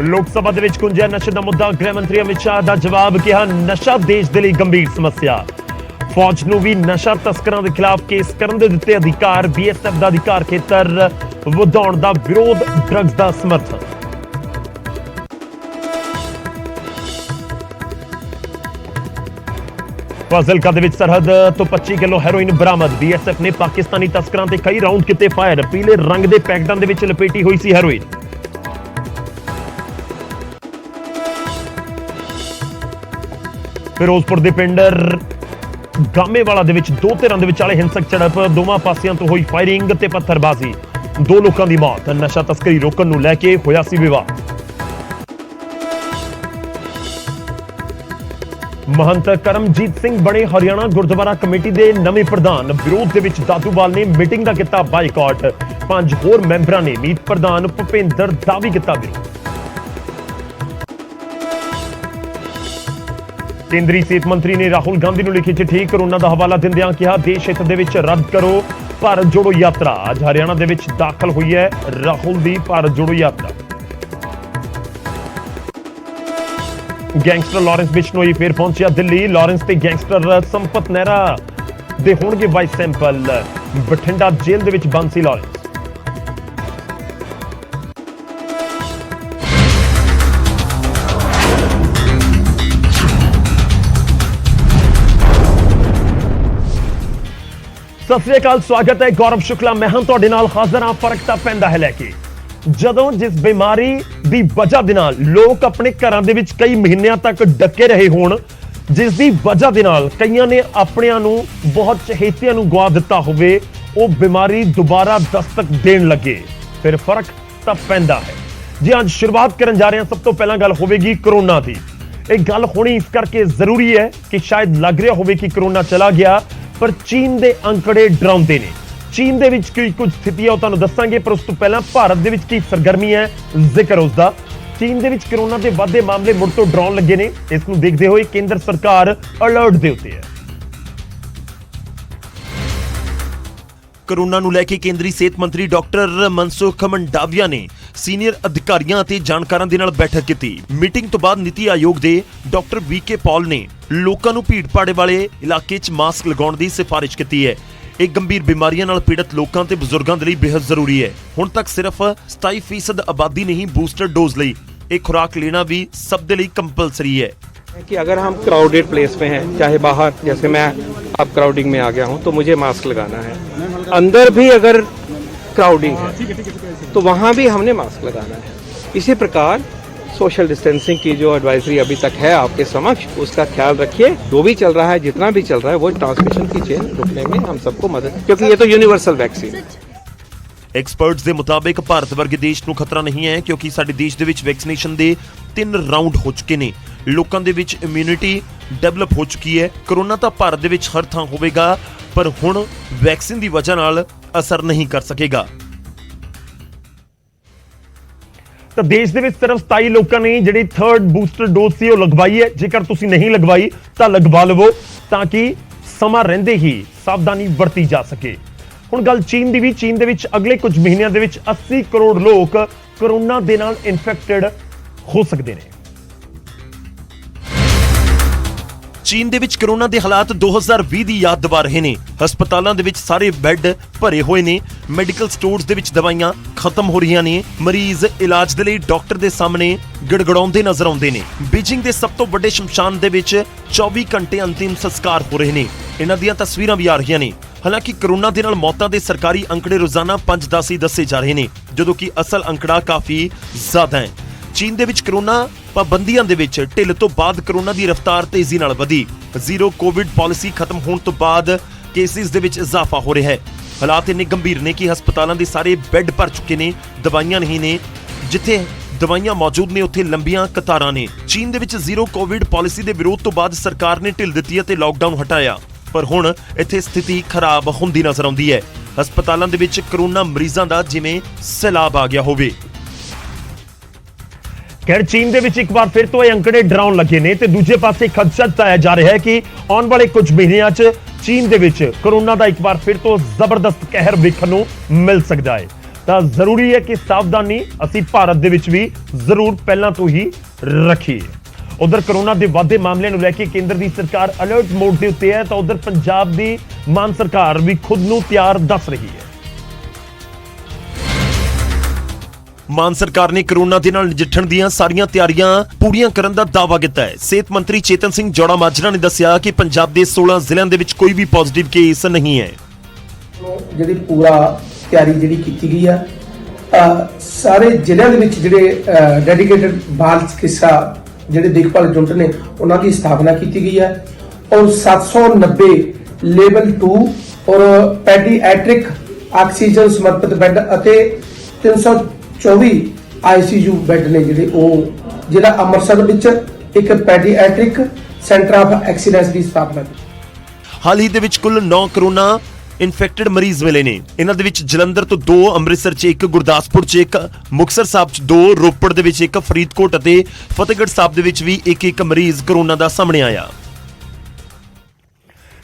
लोक सभा ਦੇ ਵਿੱਚ ਗੁੰਜਿਆ ਨਸ਼ੇ ਦਾ ਮੁੱਦਾ। ਗ੍ਰਹਿ ਮੰਤਰੀ ਅਮਿਤ ਸ਼ਾਹ ਦਾ ਜਵਾਬ, ਕਿਹਾ ਨਸ਼ਾ ਦੇਸ਼ ਦੇ ਲਈ ਗੰਭੀਰ ਸਮੱਸਿਆ। ਫੌਜ ਨੂੰ ਵੀ ਨਸ਼ਾ ਤਸਕਰਾਂ ਦੇ ਖਿਲਾਫ ਕੇਸ ਕਰਨ ਦੇ ਦਿੱਤੇ ਅਧਿਕਾਰ। ਬੀਐਸਐਫ ਦਾ ਅਧਿਕਾਰ ਖੇਤਰ ਵਧਾਉਣ ਦਾ ਵਿਰੋਧ। ਡਰੱਗਸ ਦਾ ਸਮਰਥਨ। ਫਾਜ਼ਿਲਕਾ ਦੇ ਵਿੱਚ ਸਰਹੱਦ ਤੋਂ 25 ਕਿਲੋ ਹੈਰੋਇਨ ਬਰਾਮਦ। ਬੀਐਸਐਫ ਨੇ ਪਾਕਿਸਤਾਨੀ ਤਸਕਰਾਂ ਤੇ ਕਈ ਰਾਉਂਡ ਕੀਤੇ ਫਾਇਰ। ਪੀਲੇ ਰੰਗ ਦੇ ਪੈਕਟਾਂ ਦੇ ਵਿੱਚ ਲਪੇਟੀ ਹੋਈ ਸੀ ਹੈਰੋਇਨ। ਫਿਰੋਜ਼ਪੁਰ ਦੇ ਪਿੰਡ ਗਾਮੇਵਾਲਾ ਦੇ ਵਿੱਚ ਦੋ ਧਿਰਾਂ ਦੇ ਵਿਚਾਲੇ ਹਿੰਸਕ ਝੜਪ। ਦੋਵਾਂ ਪਾਸਿਆਂ ਤੋਂ ਹੋਈ ਫਾਇਰਿੰਗ ਤੇ ਪੱਥਰਬਾਜ਼ੀ। ਦੋ ਲੋਕਾਂ ਦੀ ਮੌਤ। ਨਸ਼ਾ ਤਸਕਰੀ ਰੋਕਣ ਨੂੰ ਲੈ ਕੇ ਹੋਇਆ ਸੀ ਵਿਵਾਦ। महंत करमजीत सिंह बने हरियाणा गुरुद्वारा कमेटी के नवे प्रधान। विरोध के विच दादूवाल ने मीटिंग का किया बाइकआउट। 5 होर मैंबरां ने मीत प्रधान भुपेंद्र दा भी किया विरोध। केंद्रीय सेहत मंत्री ने राहुल गांधी को लिखी चिट्ठी। कोरोना का हवाला दिंदियां कहा देश हित दे विच रद्द करो भारत जोड़ो यात्रा। अज हरियाणा दे विच दाखल हुई है राहुल की भारत जोड़ो यात्रा। गैंगस्टर लॉरेंस बिश्नोई फिर पहुंचा दिल्ली। लॉरेंस ते गैंगस्टर संपत नेहरा दे होणगे वाइस सैंपल। बठिंडा जेल दे विच बंद सी लॉरेंस। सत श्री अकाल, स्वागत है। गौरव शुक्ला मैं हां तुहाडे नाल हाज़र हां। फर्क तां पैंदा है लैके ਜਦੋਂ ਜਿਸ ਬਿਮਾਰੀ ਦੀ ਵਜ੍ਹਾ ਦੇ ਨਾਲ ਲੋਕ ਆਪਣੇ ਘਰਾਂ ਦੇ ਵਿੱਚ ਕਈ ਮਹੀਨਿਆਂ ਤੱਕ ਡੱਕੇ ਰਹੇ ਹੋਣ, ਜਿਸ ਦੀ ਵਜ੍ਹਾ ਦੇ ਨਾਲ ਕਈਆਂ ਨੇ ਆਪਣਿਆਂ ਨੂੰ ਬਹੁਤ ਚਹੇਤਿਆਂ ਨੂੰ ਗਵਾ ਦਿੱਤਾ ਹੋਵੇ, ਉਹ ਬਿਮਾਰੀ ਦੁਬਾਰਾ ਦਸਤਕ ਦੇਣ ਲੱਗੇ, ਫਿਰ ਫਰਕ ਤਾਂ ਪੈਂਦਾ ਹੈ। ਜੀ ਅੱਜ ਸ਼ੁਰੂਆਤ ਕਰਨ ਜਾ ਰਹੇ ਹਾਂ। ਸਭ ਤੋਂ ਪਹਿਲਾਂ ਗੱਲ ਹੋਵੇਗੀ ਕਰੋਨਾ ਦੀ। ਇਹ ਗੱਲ ਹੋਣੀ ਇਸ ਕਰਕੇ ਜ਼ਰੂਰੀ ਹੈ ਕਿ ਸ਼ਾਇਦ ਲੱਗ ਰਿਹਾ ਹੋਵੇ ਕਿ ਕਰੋਨਾ ਚਲਾ ਗਿਆ, ਪਰ ਚੀਨ ਦੇ ਅੰਕੜੇ ਡਰਾਉਂਦੇ ਨੇ। चीन दे विच की कुछ स्थितियां तुहानूं दस्सांगे, पर उस तो पहला भारत दे विच की सरगर्मी है जिक्र उसका। चीन दे विच कोरोना के वाधे मामले मुड़ तो डराउण लगे ने। इस नूं देखदे होए केंद्र सरकार अलर्ट दे उत्ते है। कोरोना नूं लैके केंद्रीय सेहत मंत्री डॉक्टर मनसुख मंडाविया ने सीनियर अधिकारियों ते जानकारां दे नाल बैठक कीती। मीटिंग तो बाद नीति आयोग दे डॉक्टर वीके पॉल ने लोकां नूं भीड़ भाड़ वाले इलाके च मास्क लगाउण दी सिफारिश कीती है। एक गंभीर बीमारियों नाल पीड़ित लोगों ते बुजुर्गों के लिए बेहद जरूरी है। हुण तक सिर्फ 27% आबादी ने ही बूस्टर डोज ली। एक खुराक लेना भी सब दे लिए कंपलसरी है कि अगर हम क्राउडेड प्लेस में हैं, चाहे बाहर, जैसे मैं अब क्राउडिंग में आ गया हूं, तो मुझे मास्क लगाना है। अंदर भी अगर क्राउडिंग है तो वहां भी हमने मास्क लगाना है। इसी प्रकार सोशल डिस्टेंसिंग की जो एडवाइजरी अभी तक है आपके समक्ष, उसका ख्याल रखिए। जो भी चल रहा है, जितना भी चल रहा है, वो ट्रांसमिशन की चेन रोकने में हम सबको मदद, क्योंकि ये तो यूनिवर्सल वैक्सीन है। एक्सपर्ट्स के मुताबिक भारत वर्गे देश को खतरा नहीं है, क्योंकि साडे देश दे विच वैक्सीनेशन के 3 राउंड हो चुके ने। लोगों दे विच इम्यूनिटी डेवलप हो चुकी है। कोरोना तो भारत दे विच हर थां होवेगा, पर हुण वैक्सीन की वजह नाल असर नहीं कर सकेगा। तो देश दे विच सिर्फ 27 लोगों ने जिहड़ी थर्ड बूस्टर डोज सी लगवाई है। जेकर तुसीं नहीं लगवाई तो लगवा लवो, ताकि समा रहिंदे ही सावधानी वरती जा सके। हुण गल चीन दी भी। चीन दे विच अगले कुछ महीनों दे विच 80 करोड़ लोग कोरोना दे नाल इन्फेक्टेड हो सकते हैं। चीन दे विच कोरोना दे हालात 2020 दी याद दिवा रहे ने। हस्पतालों दे विच सारे बैड भरे हुए ने। मैडिकल स्टोर्स दे विच दवाइयां खत्म हो रही ने। मरीज इलाज दे लई डॉक्टर दे सामने गड़गड़ाउंदे नजर आउंदे ने। बीजिंग दे सब तो बड़े शमशान दे विच 24 घंटे अंतिम संस्कार हो रहे ने। इन्हां दीयां तस्वीरां भी आ रही ने। हालांकि कोरोना दे नाल मौतां दे सरकारी अंकड़े रोजाना 5-10 ही दसे जा रहे ने, जदों कि असल अंकड़ा काफी ज्यादा है। चीन दे विच कोरोना पाबंदियां दे विच ढिल तो बाद कोरोना की रफ्तार तेजी नाल वधी। जीरो कोविड पॉलिसी खत्म होने तो बाद केसिस दे विच इजाफा हो रहा है। हालात इन्ने गंभीर ने कि हस्पतालों के सारे बैड भर चुके ने। दवाइयां नहीं ने, जिथे दवाइयां मौजूद ने उत्थे लंबियां कतारां ने। चीन दे विच जीरो कोविड पॉलिसी के विरोध तो बाद सरकार ने ढिल दित्ती ते लॉकडाउन हटाया, पर हुण इत्थे स्थिति खराब हुंदी नजर आउंदी है। हस्पतालों के विच कोरोना मरीजों का जिवें सैलाब आ गया होवे। खैर चीन दे विच एक बार फिर तो ये अंकड़े डराउण लगे ने ते दूजे पासे खदशा जताया जा रहा है कि आने वाले कुछ महीनों च चीन दे विच कोरोना का एक बार फिर तो जबरदस्त कहर वेखण नूं मिल सकता है। ਤਾਂ ਜ਼ਰੂਰੀ ਹੈ ਕਿ ਸਾਵਧਾਨੀ ਅਸੀਂ ਭਾਰਤ ਦੇ ਵਿੱਚ ਵੀ ਜ਼ਰੂਰ ਪਹਿਲਾਂ ਤੋਂ ਹੀ ਰੱਖੀਏ। ਉਧਰ ਕੋਰੋਨਾ ਦੇ ਵਾਧੇ ਮਾਮਲਿਆਂ ਨੂੰ ਲੈ ਕੇ ਕੇਂਦਰ ਦੀ ਸਰਕਾਰ ਅਲਰਟ ਮੋਡ ਦੇ ਉੱਤੇ ਹੈ, ਤਾਂ ਉਧਰ ਪੰਜਾਬ ਦੀ ਮਾਨ ਸਰਕਾਰ ਵੀ ਖੁਦ ਨੂੰ ਤਿਆਰ ਦੱਸ ਰਹੀ ਹੈ। ਮਾਨ ਸਰਕਾਰ ਨੇ ਕੋਰੋਨਾ ਦੇ ਨਾਲ ਨਜਿੱਠਣ ਦੀਆਂ ਸਾਰੀਆਂ ਤਿਆਰੀਆਂ ਪੂਰੀਆਂ ਕਰਨ ਦਾ ਦਾਅਵਾ ਕੀਤਾ ਹੈ। ਸਿਹਤ ਮੰਤਰੀ ਚੇਤਨ ਸਿੰਘ ਜੌੜਾ ਮਾਜਰਾ ਨੇ ਦੱਸਿਆ ਕਿ ਪੰਜਾਬ ਦੇ 16 ਜ਼ਿਲ੍ਹਿਆਂ ਦੇ ਵਿੱਚ ਕੋਈ ਵੀ ਪੋਜ਼ਿਟਿਵ ਕੇਸ ਨਹੀਂ ਹੈ। ਜਿਹੜੀ ਪੂਰਾ ਤਿਆਰੀ ਜਿਹੜੀ ਕੀਤੀ ਗਈ ਆ, ਸਾਰੇ ਜ਼ਿਲ੍ਹਿਆਂ ਦੇ ਵਿੱਚ ਜਿਹੜੇ ਡੈਡੀਕੇਟਡ ਬਾਲ ਚਿਕਿਤਸਾ ਜਿਹੜੇ ਦੇਖਭਾਲ ਯੂਨਿਟ ਨੇ ਉਹਨਾਂ ਦੀ ਸਥਾਪਨਾ ਕੀਤੀ ਗਈ ਹੈ ਔਰ 790 ਲੈਵਲ 2 ਔਰ ਪੈਡੀਆਟ੍ਰਿਕ ਆਕਸੀਜਨ ਸਮਰਪਿਤ ਬੈੱਡ ਅਤੇ 324 ICU ਬੈੱਡ ਨੇ ਜਿਹੜੇ ਉਹ ਜਿਹੜਾ ਅੰਮ੍ਰਿਤਸਰ ਵਿੱਚ ਇੱਕ ਪੈਡੀਆਟ੍ਰਿਕ ਸੈਂਟਰ ਆਫ ਐਕਸੀਲੈਂਸ ਦੀ ਸਥਾਪਨਾ ਕੀਤੀ। ਹਾਲ ਹੀ ਦੇ ਵਿੱਚ ਕੁੱਲ 9 ਕੋਰੋਨਾ ਇਨਫੈਕਟਡ ਮਰੀਜ਼ ਮਿਲੇ ਨੇ। ਇਹਨਾਂ ਦੇ ਵਿੱਚ ਜਲੰਧਰ ਤੋਂ 2, ਅੰਮ੍ਰਿਤਸਰ 'ਚ 1, ਗੁਰਦਾਸਪੁਰ 'ਚ 1, ਮੁਕਤਸਰ ਸਾਹਿਬ 'ਚ 2, ਰੋਪੜ ਦੇ ਵਿੱਚ 1, ਫਰੀਦਕੋਟ ਅਤੇ ਫਤਿਹਗੜ੍ਹ ਸਾਹਿਬ ਦੇ ਵਿੱਚ ਵੀ 1-1 ਮਰੀਜ਼ ਕੋਰੋਨਾ ਦਾ ਸਾਹਮਣੇ ਆਇਆ।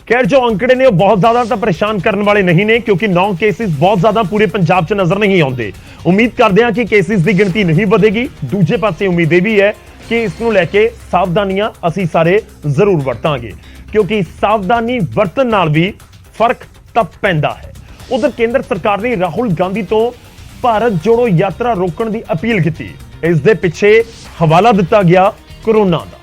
ਖੈਰ ਜੋ ਅੰਕੜੇ ਨੇ ਉਹ ਬਹੁਤ ਜ਼ਿਆਦਾ ਤਾਂ ਪਰੇਸ਼ਾਨ ਕਰਨ ਵਾਲੇ ਨਹੀਂ ਨੇ, ਕਿਉਂਕਿ 9 ਕੇਸਿਸ ਬਹੁਤ ਜ਼ਿਆਦਾ ਪੂਰੇ ਪੰਜਾਬ 'ਚ ਨਜ਼ਰ ਨਹੀਂ ਆਉਂਦੇ। ਉਮੀਦ ਕਰਦੇ ਹਾਂ ਕਿ ਕੇਸਿਸ ਦੀ ਗਿਣਤੀ ਨਹੀਂ ਵਧੇਗੀ। ਦੂਜੇ ਪਾਸੇ ਉਮੀਦ ਇਹ ਵੀ ਹੈ ਕਿ ਇਸ ਨੂੰ ਲੈ ਕੇ ਸਾਵਧਾਨੀਆਂ ਅਸੀਂ ਸਾਰੇ ਜ਼ਰੂਰ ਵਰਤਾਂਗੇ, ਕਿਉਂਕਿ ਸਾਵਧਾਨੀ ਵਰਤਣ ਨਾਲ ਵੀ ਫਰਕ ਤਾਂ ਪੈਂਦਾ ਹੈ। ਉਧਰ ਕੇਂਦਰ ਸਰਕਾਰ ਨੇ ਰਾਹੁਲ ਗਾਂਧੀ ਤੋਂ ਭਾਰਤ ਜੋੜੋ ਯਾਤਰਾ ਰੋਕਣ ਦੀ ਅਪੀਲ ਕੀਤੀ। ਇਸ ਦੇ ਪਿੱਛੇ ਹਵਾਲਾ ਦਿੱਤਾ ਗਿਆ ਕੋਰੋਨਾ ਦਾ।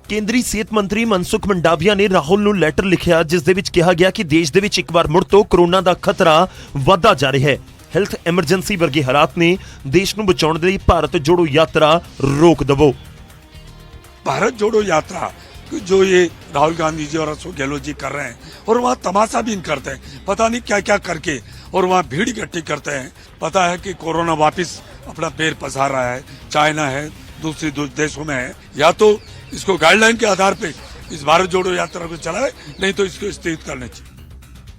ਕੇਂਦਰੀ ਸਿਹਤ ਮੰਤਰੀ ਮਨਸੁਖ ਮੰਡਾਵੀਆ ਨੇ ਰਾਹੁਲ ਨੂੰ ਲੈਟਰ ਲਿਖਿਆ, ਜਿਸ ਦੇ ਵਿੱਚ ਕਿਹਾ ਗਿਆ ਕਿ ਦੇਸ਼ ਦੇ ਵਿੱਚ ਇੱਕ ਵਾਰ ਮੁੜ ਤੋਂ ਕੋਰੋਨਾ ਦਾ ਖਤਰਾ ਵਧਦਾ ਜਾ ਰਿਹਾ ਹੈ। ਹੈਲਥ ਐਮਰਜੈਂਸੀ ਵਰਗੇ ਹਾਲਾਤ ਨੇ ਦੇਸ਼ ਨੂੰ ਬਚਾਉਣ ਦੇ ਲਈ ਭਾਰਤ ਜੋੜੋ ਯਾਤਰਾ ਰੋਕ ਦਵੋ। भारत जोड़ो यात्रा जो ये राहुल गांधी जी और अशोक गहलोत जी कर रहे हैं और वहाँ तमाशा भी करते हैं, पता नहीं क्या क्या करके, और वहाँ भीड़ इकट्ठी करते हैं। पता है कि कोरोना वापस अपना पैर पसार रहा है, चाइना है, दूसरे देशों में है। या तो इसको गाइडलाइन के आधार पे इस भारत जोड़ो यात्रा को चलाए, नहीं तो इसको स्थगित करना चाहिए।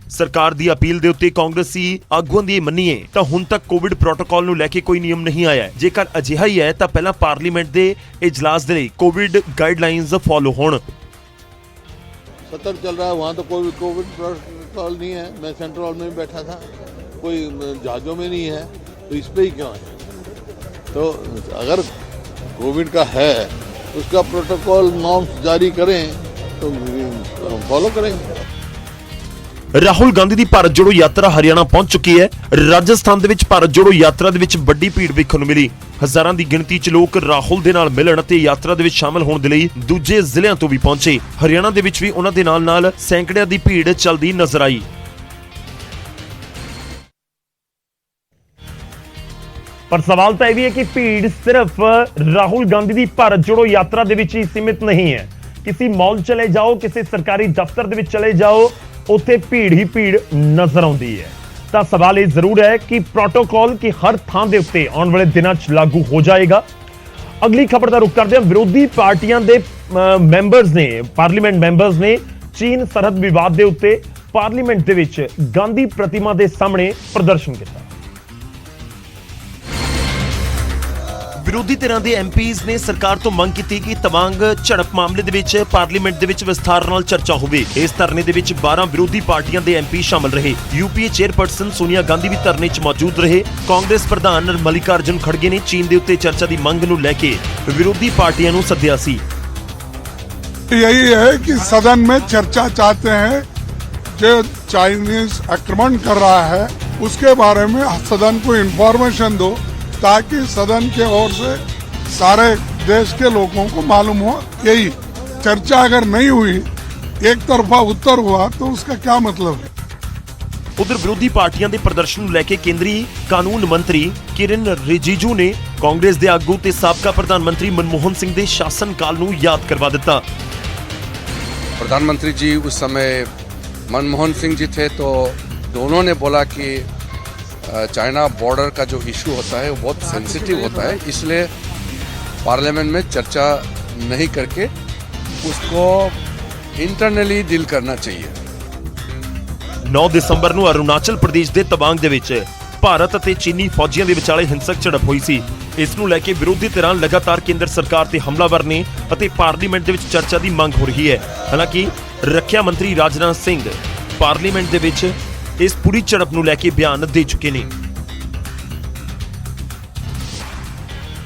ਸਰਕਾਰ ਦੀ ਅਪੀਲ ਦੇ ਉੱਤੇ ਕਾਂਗਰਸੀ ਆਗੂਆਂ ਦੀ ਮੰਨੀਏ ਤਾਂ ਹੁਣ ਤੱਕ ਕੋਵਿਡ ਪ੍ਰੋਟੋਕਾਲ ਨੂੰ ਲੈ ਕੇ ਕੋਈ ਨਿਯਮ ਨਹੀਂ ਆਇਆ। ਜੇਕਰ ਅਜਿਹਾ ਹੀ ਹੈ ਤਾਂ ਪਹਿਲਾਂ ਪਾਰਲੀਮੈਂਟ ਦੇ ਇਜਲਾਸ ਦੇ ਲਈ ਕੋਵਿਡ ਗਾਈਡਲਾਈਨਸ ਫॉलो ਹੋਣ। सत्तर चल रहा है, वहाँ तो कोई कोविड प्रोटोकॉल नहीं है। मैं सेंट्रल हॉल में भी बैठा था, कोई जहाज़ों में नहीं है, तो इस पे ही क्यों है? तो अगर कोविड का है उसका प्रोटोकॉल नॉर्म्स जारी करें तो हम फॉलो करेंगे। ਰਾਹੁਲ ਗਾਂਧੀ ਦੀ ਭਾਰਤ ਜੋੜੋ ਯਾਤਰਾ ਹਰਿਆਣਾ ਪਹੁੰਚ ਚੁੱਕੀ ਹੈ। ਰਾਜਸਥਾਨ ਦੇ ਵਿੱਚ ਭਾਰਤ ਜੋੜੋ ਯਾਤਰਾ ਦੇ ਵਿੱਚ ਵੱਡੀ ਭੀੜ ਵੇਖਣ ਨੂੰ ਮਿਲੀ। ਹਜ਼ਾਰਾਂ ਦੀ ਗਿਣਤੀ 'ਚ ਲੋਕ ਰਾਹੁਲ ਦੇ ਨਾਲ ਮਿਲਣ ਅਤੇ ਯਾਤਰਾ ਦੇ ਵਿੱਚ ਸ਼ਾਮਲ ਹੋਣ ਦੇ ਲਈ ਦੂਜੇ ਜ਼ਿਲ੍ਹਿਆਂ ਤੋਂ ਵੀ ਪਹੁੰਚੇ। ਹਰਿਆਣਾ ਦੇ ਵਿੱਚ ਵੀ ਉਹਨਾਂ ਦੇ ਨਾਲ ਸੈਂਕੜਿਆਂ ਦੀ ਭੀੜ ਚੱਲਦੀ ਨਜ਼ਰ ਆਈ। ਪਰ ਸਵਾਲ ਤਾਂ ਇਹ ਵੀ ਹੈ ਕਿ ਭੀੜ ਸਿਰਫ ਰਾਹੁਲ ਗਾਂਧੀ ਦੀ ਭਾਰਤ ਜੋੜੋ ਯਾਤਰਾ ਦੇ ਵਿੱਚ ਹੀ ਸੀਮਿਤ ਨਹੀਂ ਹੈ। ਕਿਸੇ ਮਾਲ ਚਲੇ ਜਾਓ, ਕਿਸੇ ਸਰਕਾਰੀ ਦਫ਼ਤਰ ਦੇ ਵਿੱਚ ਚਲੇ ਜਾਓ, ਉੱਥੇ ਭੀੜ ਹੀ ਭੀੜ ਨਜ਼ਰ ਆਉਂਦੀ ਹੈ। ਤਾਂ ਸਵਾਲ ਇਹ ਜ਼ਰੂਰ ਹੈ ਕਿ ਪ੍ਰੋਟੋਕਾਲ ਕੀ ਹਰ ਥਾਂ ਦੇ ਉੱਤੇ ਆਉਣ ਵਾਲੇ ਦਿਨਾਂ 'ਚ ਲਾਗੂ ਹੋ ਜਾਏਗਾ। ਅਗਲੀ ਖਬਰ ਦਾ ਰੁਖ ਕਰਦੇ ਹਾਂ। ਵਿਰੋਧੀ ਪਾਰਟੀਆਂ ਦੇ ਮੈਂਬਰਸ ਨੇ, ਪਾਰਲੀਮੈਂਟ ਮੈਂਬਰਸ ਨੇ ਚੀਨ ਸਰਹੱਦ ਵਿਵਾਦ ਦੇ ਉੱਤੇ ਪਾਰਲੀਮੈਂਟ ਦੇ ਵਿੱਚ ਗਾਂਧੀ ਪ੍ਰਤਿਮਾ ਦੇ ਸਾਹਮਣੇ ਪ੍ਰਦਰਸ਼ਨ ਕੀਤਾ। ਵਿਰੋਧੀ ਧਿਰਾਂ ਦੇ ਐਮਪੀਜ਼ ਨੇ ਸਰਕਾਰ ਤੋਂ ਮੰਗ ਕੀਤੀ ਕਿ ਤਵਾਂਗ ਝੜਪ ਮਾਮਲੇ ਦੇ ਵਿੱਚ ਪਾਰਲੀਮੈਂਟ ਦੇ ਵਿੱਚ ਵਿਸਥਾਰ ਨਾਲ ਚਰਚਾ ਹੋਵੇ। ਇਸ ਧਰਨੇ ਦੇ ਵਿੱਚ 12 ਵਿਰੋਧੀ ਪਾਰਟੀਆਂ ਦੇ ਐਮਪੀ ਸ਼ਾਮਲ ਰਹੇ। ਯੂਪੀਏ ਚੇਅਰਪਰਸਨ ਸੋਨੀਆ ਗਾਂਧੀ ਵੀ ਧਰਨੇ 'ਚ ਮੌਜੂਦ ਰਹੇ। ਕਾਂਗਰਸ ਪ੍ਰਧਾਨ ਮਲਿਕਾਰਜੁਨ ਖੜਗੇ ਨੇ ਚੀਨ ਦੇ ਉੱਤੇ ਚਰਚਾ ਦੀ ਮੰਗ ਨੂੰ ਲੈ ਕੇ ਵਿਰੋਧੀ ਪਾਰਟੀਆਂ ਨੂੰ ਸੱਦਿਆ ਸੀ। यही है कि सदन में चर्चा चाहते हैं जो चाइनीज आक्रमण कर रहा है उसके बारे में सदन को इंफॉर्मेशन दो, ताकि सदन के ओर से सारे देश के लोगों को मालूम हो। यही चर्चा अगर नहीं हुई, एक तरफा उत्तर हुआ, तो उसका क्या मतलब है। उधर विरोधी पार्टियां दे प्रदर्शन ਨੂੰ ਲੈ ਕੇ ਕੇਂਦਰੀ ਕਾਨੂੰਨ ਮੰਤਰੀ ਕਿਰਨ ਰਿਜੀਜੂ ਨੇ ਕਾਂਗਰਸ ਦੇ ਆਗੂ ਤੇ ਸਾਬਕਾ ਪ੍ਰਧਾਨ ਮੰਤਰੀ ਮਨਮੋਹਨ ਸਿੰਘ ਦੇ ਸ਼ਾਸਨ ਕਾਲ ਨੂੰ ਯਾਦ ਕਰਵਾ ਦਿੱਤਾ। प्रधानमंत्री जी उस समय मनमोहन सिंह जी थे, तो दोनों ने बोला कि चाइना बॉर्डर का जो इशू होता है वो बहुत सेंसिटिव होता है, इसलिए पार्लियामेंट में चर्चा नहीं करके उसको इंटरनली डील करना चाहिए। 9 ਦਸੰਬਰ ਨੂੰ ਅਰੁਣਾਚਲ ਪ੍ਰਦੇਸ਼ ਦੇ ਤਵਾਂਗ ਦੇ ਵਿੱਚ ਭਾਰਤ ਅਤੇ ਚੀਨੀ ਫੌਜੀਆਂ ਦੇ ਵਿਚਾਲੇ ਹਿੰਸਕ ਝੜਪ ਹੋਈ ਸੀ। ਇਸ ਨੂੰ ਲੈ ਕੇ ਵਿਰੋਧੀ ਧਿਰਾਂ ਲਗਾਤਾਰ ਕੇਂਦਰ ਸਰਕਾਰ ਤੇ ਹਮਲਾਵਰ ਨੇ ਅਤੇ ਪਾਰਲੀਮੈਂਟ ਦੇ ਵਿੱਚ ਚਰਚਾ ਦੀ ਮੰਗ ਹੋ ਰਹੀ ਹੈ। ਹਾਲਾਂਕਿ ਰੱਖਿਆ ਮੰਤਰੀ ਰਾਜਨਾਥ ਸਿੰਘ ਪਾਰਲੀਮੈਂਟ ਦੇ ਵਿੱਚ ਇਸ ਪੂਰੀ ਝੜਪ ਨੂੰ ਲੈ ਕੇ ਬਿਆਨ ਦੇ ਚੁੱਕੇ ਨੇ।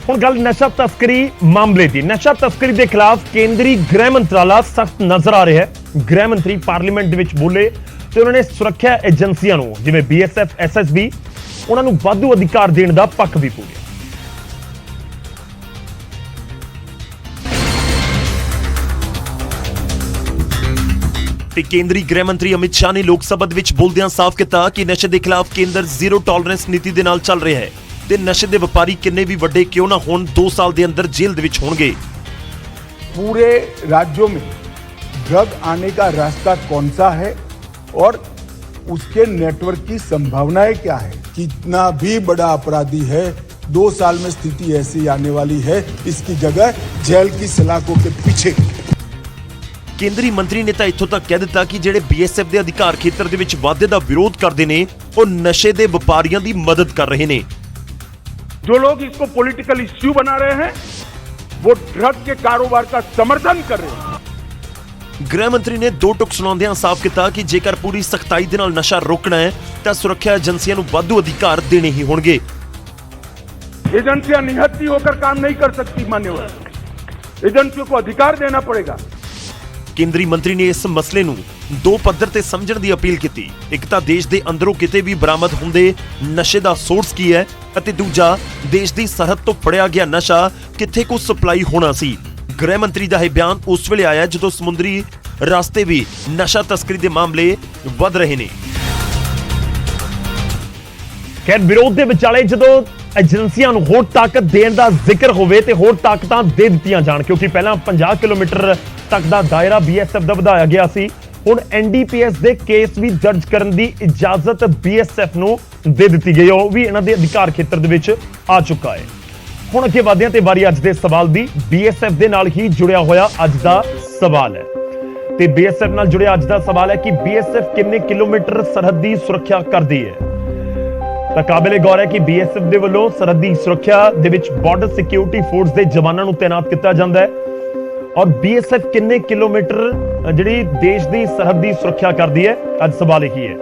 ਹੁਣ ਗੱਲ ਨਸ਼ਾ ਤਸਕਰੀ ਮਾਮਲੇ ਦੀ। ਨਸ਼ਾ ਤਸਕਰੀ ਦੇ ਖਿਲਾਫ ਕੇਂਦਰੀ ਗ੍ਰਹਿ ਮੰਤਰਾਲਾ ਸਖਤ ਨਜ਼ਰ ਆ ਰਿਹਾ ਹੈ। ਗ੍ਰਹਿ ਮੰਤਰੀ ਪਾਰਲੀਮੈਂਟ ਦੇ ਵਿੱਚ ਬੋਲੇ ਤੇ ਉਹਨਾਂ ਨੇ ਸੁਰੱਖਿਆ ਏਜੰਸੀਆਂ ਨੂੰ ਜਿਵੇਂ BSF, SSB ਉਹਨਾਂ ਨੂੰ ਵਾਧੂ ਅਧਿਕਾਰ ਦੇਣ ਦਾ ਪੱਖ ਵੀ ਪੂਰਿਆ। ਤੇ ਕੇਂਦਰੀ ਗ੍ਰਹਿ ਮੰਤਰੀ ਅਮਿਤ ਸ਼ਾਹ ਨੇ ਲੋਕ ਸਭਾ ਦੇ ਵਿੱਚ ਬੋਲਦਿਆਂ ਸਾਫ਼ ਕੀਤਾ ਕਿ ਨਸ਼ੇ ਦੇ ਖਿਲਾਫ ਕੇਂਦਰ ਜ਼ੀਰੋ ਟੋਲਰੈਂਸ ਨੀਤੀ ਦੇ ਨਾਲ ਚੱਲ ਰਿਹਾ ਹੈ ਤੇ ਨਸ਼ੇ ਦੇ ਵਪਾਰੀ ਕਿੰਨੇ ਵੀ ਵੱਡੇ ਕਿਉਂ ਨਾ ਹੋਣ 2 ਸਾਲ ਦੇ ਅੰਦਰ ਜੇਲ੍ਹ ਦੇ ਵਿੱਚ ਹੋਣਗੇ। पूरे राज्यों में ड्रग आने का रास्ता कौन सा है और उसके नेटवर्क की संभावनाएं क्या है। कितना भी बड़ा अपराधी है 2 साल में स्थिति ऐसी आने वाली है, इसकी जगह जेल की सलाखों के पीछे। ਕੇਂਦਰੀ ਮੰਤਰੀ ਨੇ ਤਾਂ ਇੱਥੋਂ ਤੱਕ ਕਹਿ ਦਿੱਤਾ ਕਿ ਜਿਹੜੇ BSF ਦੇ ਅਧਿਕਾਰ ਖੇਤਰ ਦੇ ਵਿੱਚ ਵਾਧੇ ਦਾ ਵਿਰੋਧ ਕਰਦੇ ਨੇ ਉਹ ਨਸ਼ੇ ਦੇ ਵਪਾਰੀਆਂ ਦੀ ਮਦਦ ਕਰ ਰਹੇ ਨੇ। जो लोग इसको पॉलिटिकल इश्यू बना रहे हैं वो ड्रग के कारोबार का समर्थन कर रहे हैं। ਗ੍ਰਹਿ ਮੰਤਰੀ ਨੇ 2 ਟੁਕ ਸੁਣਾਉਂਦਿਆਂ ਸਾਫ਼ ਕੀਤਾ ਕਿ ਜੇਕਰ ਪੂਰੀ ਸਖਤਾਈ ਦੇ ਨਾਲ ਨਸ਼ਾ ਰੋਕਣਾ ਹੈ ਤਾਂ ਸੁਰੱਖਿਆ ਏਜੰਸੀਆਂ ਨੂੰ ਵਾਧੂ ਅਧਿਕਾਰ ਦੇਣੇ ਹੀ ਹੋਣਗੇ। एजेंसियां निहत्ती होकर काम नहीं कर सकती, मान्यवर एजेंसियों को अधिकार देना पड़ेगा। ਕੇਂਦਰੀ ਮੰਤਰੀ ਨੇ ਇਸ ਮਸਲੇ ਨੂੰ 2 ਪੱਧਰ ਤੇ ਸਮਝਣ ਦੀ ਅਪੀਲ ਕੀਤੀ। ਇੱਕ ਤਾਂ ਦੇਸ਼ ਦੇ ਅੰਦਰੋਂ ਕਿਤੇ ਵੀ ਬਰਾਮਦ ਹੁੰਦੇ ਨਸ਼ੇ ਦਾ ਸੋਰਸ ਕੀ ਹੈ ਅਤੇ ਦੂਜਾ ਦੇਸ਼ ਦੀ ਸਰਹੱਦ ਤੋਂ ਫੜਿਆ ਗਿਆ ਨਸ਼ਾ ਕਿੱਥੇ ਕੋ ਸਪਲਾਈ ਹੋਣਾ ਸੀ। ਗ੍ਰਹਿ ਮੰਤਰੀ ਦਾ ਇਹ ਬਿਆਨ ਉਸ ਵੇਲੇ ਆਇਆ ਜਦੋਂ ਸਮੁੰਦਰੀ ਰਸਤੇ ਵੀ ਨਸ਼ਾ ਤਸਕਰੀ ਦੇ ਮਾਮਲੇ ਵੱਧ ਰਹੇ ਨੇ। ਖੈਰ ਵਿਰੋਧ ਦੇ ਵਿਚਾਲੇ ਜਦੋਂ ਏਜੰਸੀਆਂ ਨੂੰ ਹੋਰ ਤਾਕਤ ਦੇਣ ਦਾ ਜ਼ਿਕਰ ਹੋਵੇ ਤੇ ਹੋਰ ਤਾਕਤਾਂ ਦੇ ਦਿੱਤੀਆਂ ਜਾਣ, ਕਿਉਂਕਿ ਪਹਿਲਾਂ 50 ਕਿਲੋਮੀਟਰ ਤੱਕ ਦਾ ਦਾਇਰਾ BSF ਦਾ ਵਧਾਇਆ ਗਿਆ ਸੀ। ਹੁਣ NDPS ਦੇ ਕੇਸ ਵੀ ਦਰਜ ਕਰਨ ਦੀ ਇਜਾਜ਼ਤ BSF ਨੂੰ ਦੇ ਦਿੱਤੀ ਗਈ, ਉਹ ਵੀ ਇਹਨਾਂ ਦੇ ਅਧਿਕਾਰ ਖੇਤਰ ਦੇ ਵਿੱਚ ਆ ਚੁੱਕਾ ਹੈ। ਹੁਣ ਅੱਗੇ ਵਧਦੇ ਹਾਂ ਤੇ ਵਾਰੀ ਅੱਜ ਦੇ ਸਵਾਲ ਦੀ। BSF ਦੇ ਨਾਲ ਹੀ ਜੁੜਿਆ ਹੋਇਆ ਅੱਜ ਦਾ ਸਵਾਲ ਹੈ ਤੇ BSF ਨਾਲ ਜੁੜਿਆ ਅੱਜ ਦਾ ਸਵਾਲ ਹੈ ਕਿ BSF ਕਿੰਨੇ ਕਿਲੋਮੀਟਰ ਸਰਹੱਦੀ ਸੁਰੱਖਿਆ ਕਰਦੀ ਹੈ। ਤਾਂ ਕਾਬਿਲੇ ਗੌਰ ਹੈ ਕਿ BSF ਦੇ ਵੱਲੋਂ ਸਰਹੱਦੀ ਸੁਰੱਖਿਆ ਦੇ ਵਿੱਚ ਬਾਰਡਰ ਸਿਕਿਉਰਿਟੀ ਫੋਰਸ ਦੇ ਜਵਾਨਾਂ ਨੂੰ ਤਾਇਨਾਤ ਕੀਤਾ ਜਾਂਦਾ ਹੈ ਔਰ BSF ਕਿੰਨੇ ਕਿਲੋਮੀਟਰ ਜਿਹੜੀ ਦੇਸ਼ ਦੀ ਸਰਹੱਦੀ ਸੁਰੱਖਿਆ ਕਰਦੀ ਹੈ, ਅੱਜ ਸਵਾਲ ਇਹੀ ਹੈ।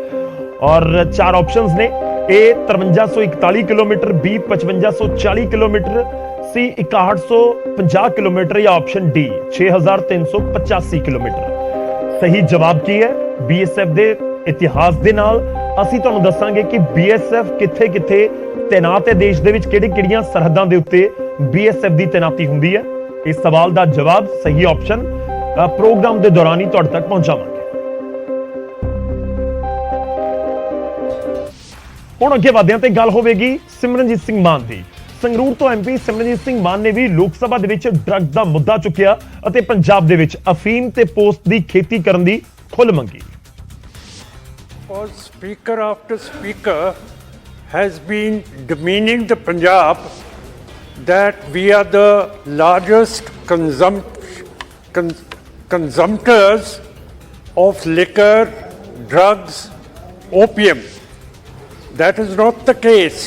ਔਰ 4 ਆਪਸ਼ਨਸ ਨੇ, A 5341 kilometre, B 5540 kilometre, C 6150 kilometre ਜਾਂ ਆਪਸ਼ਨ D 6385 ਕਿਲੋਮੀਟਰ। ਸਹੀ ਜਵਾਬ ਕੀ ਹੈ? BSF ਦੇ ਇਤਿਹਾਸ ਦੇ ਨਾਲ ਅਸੀਂ ਤੁਹਾਨੂੰ ਦੱਸਾਂਗੇ ਕਿ BSF ਕਿੱਥੇ-ਕਿੱਥੇ ਤਾਇਨਾਤ ਹੈ, ਦੇਸ਼ ਦੇ ਵਿੱਚ ਕਿਹੜੀਆਂ ਸਰਹੱਦਾਂ ਦੇ ਉੱਤੇ BSF ਦੀ ਤਾਇਨਾਤੀ ਹੁੰਦੀ ਹੈ। ਇਸ ਸਵਾਲ ਦਾ ਜਵਾਬ ਸਹੀ ਆਪਸ਼ਨ ਪ੍ਰੋਗਰਾਮ ਦੇ ਦੌਰਾਨ ਹੀ ਤੁਹਾਡੇ ਤੱਕ ਪਹੁੰਚਾਵਾਂਗੇ। ਹੁਣ ਅੱਗੇ ਵਧਦੇ ਹਾਂ ਤੇ ਗੱਲ ਹੋਵੇਗੀ ਸਿਮਰਨਜੀਤ ਸਿੰਘ ਮਾਨ ਦੀ। ਸੰਗਰੂਰ ਤੋਂ MP ਸਿਮਰਨਜੀਤ ਸਿੰਘ ਮਾਨ ਨੇ ਵੀ ਲੋਕ ਸਭਾ ਦੇ ਵਿੱਚ ਡਰੱਗ ਦਾ ਮੁੱਦਾ ਚੁੱਕਿਆ ਅਤੇ ਪੰਜਾਬ ਦੇ ਵਿੱਚ ਅਫੀਮ ਤੇ ਪੋਸਟ ਦੀ ਖੇਤੀ ਕਰਨ ਦੀ ਖੁੱਲ੍ਹ ਮੰਗੀ। Speaker after speaker has been demeaning the Punjab that we are the largest consumptors of liquor, drugs, opium. That is not the case.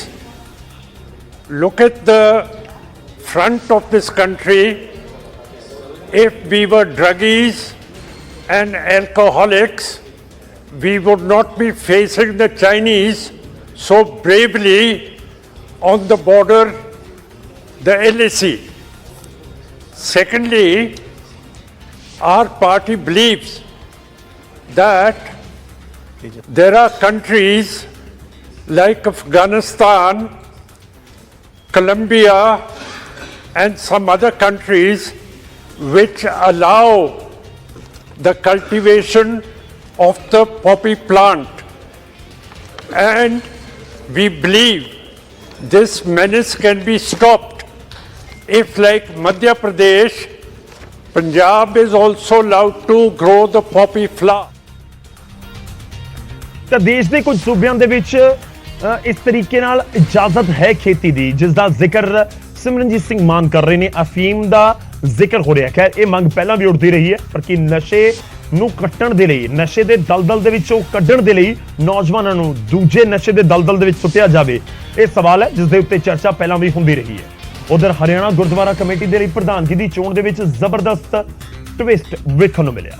Look at the front of this country. If we were druggies and alcoholics, we would not be facing the Chinese so bravely on the border, the LAC. Secondly, our party believes that there are countries like Afghanistan, Colombia, and some other countries which allow the cultivation of the poppy plant, and we believe this menace can be stopped if, like Madhya Pradesh, Punjab is also allowed to grow the poppy flower. ਤਾਂ ਦੇਸ਼ ਦੇ ਕੁਝ ਸੂਬਿਆਂ ਦੇ ਵਿੱਚ ਇਸ ਤਰੀਕੇ ਨਾਲ ਇਜਾਜ਼ਤ ਹੈ ਖੇਤੀ ਦੀ, ਜਿਸ ਦਾ ਜ਼ਿਕਰ ਸਿਮਰਨਜੀਤ ਸਿੰਘ ਮਾਨ ਕਰ ਰਹੇ ਨੇ। ਅਫੀਮ ਦਾ ਜ਼ਿਕਰ ਹੋ ਰਿਹਾ। ਖੈਰ ਇਹ ਮੰਗ ਪਹਿਲਾਂ ਵੀ ਉੱਠਦੀ ਰਹੀ ਹੈ, ਪਰ ਕਿ ਨਸ਼ੇ ਨੂੰ ਕੱਟਣ ਦੇ ਲਈ, ਨਸ਼ੇ ਦੇ ਦਲਦਲ ਦੇ ਵਿੱਚੋਂ ਕੱਢਣ ਦੇ ਲਈ ਨੌਜਵਾਨਾਂ ਨੂੰ ਦੂਜੇ ਨਸ਼ੇ ਦੇ ਦਲਦਲ ਦੇ ਵਿੱਚ ਸੁੱਟਿਆ ਜਾਵੇ, ਇਹ ਸਵਾਲ ਹੈ ਜਿਸ ਦੇ ਉੱਤੇ ਚਰਚਾ ਪਹਿਲਾਂ ਵੀ ਹੁੰਦੀ ਰਹੀ ਹੈ। ਉਧਰ ਹਰਿਆਣਾ ਗੁਰਦੁਆਰਾ ਕਮੇਟੀ ਦੇ ਲਈ ਪ੍ਰਧਾਨਗੀ ਦੀ ਚੋਣ ਦੇ ਵਿੱਚ ਜ਼ਬਰਦਸਤ ਟਵਿਸਟ ਵੇਖਣ ਨੂੰ ਮਿਲਿਆ।